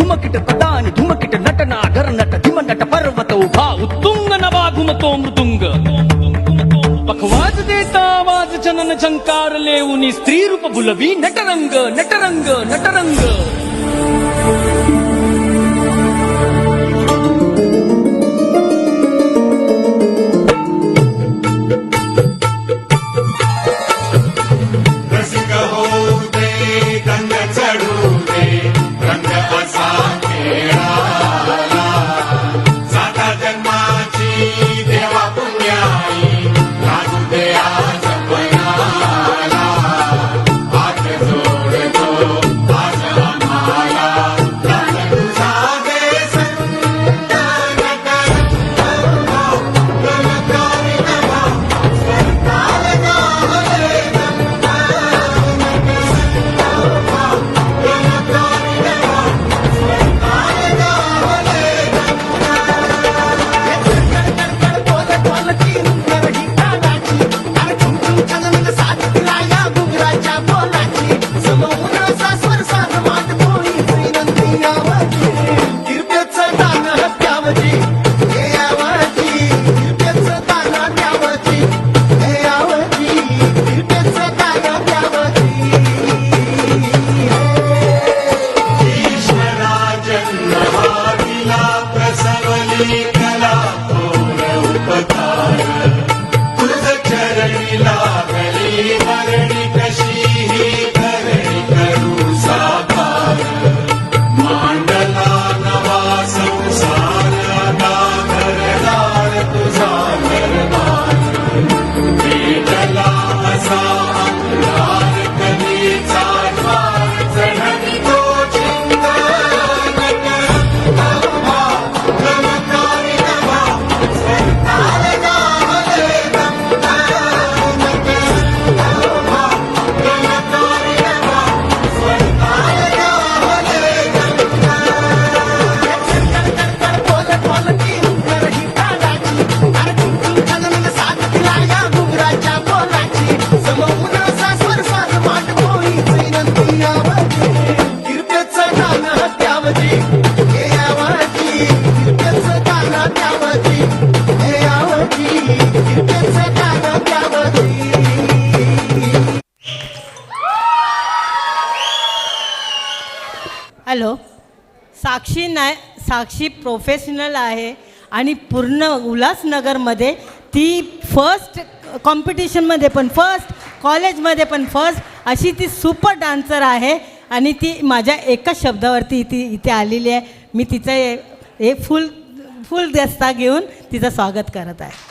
धुमकिट पदानि धुमकिट नटना घरनट धिमनट पर्वत उभा उत्तुंग नवा घुमतो मृदुंग पखवाज देता आवाज चनन झंकार लेऊनी स्त्री रूप भुलवी नटरंग नटरंग नटरंग हॅलो, साक्षी प्रोफेशनल आहे आणि पूर्ण उल्हासनगरमध्ये ती फर्स्ट कॉम्पिटिशनमध्ये पण फर्स्ट, कॉलेजमध्ये पण फर्स्ट अशी ती सुपर डान्सर आहे आणि ती माझ्या एकाच शब्दावरती इथे आलेली आहे. मी तिचं फुल दस्ता घेऊन तिचं स्वागत करत आहे.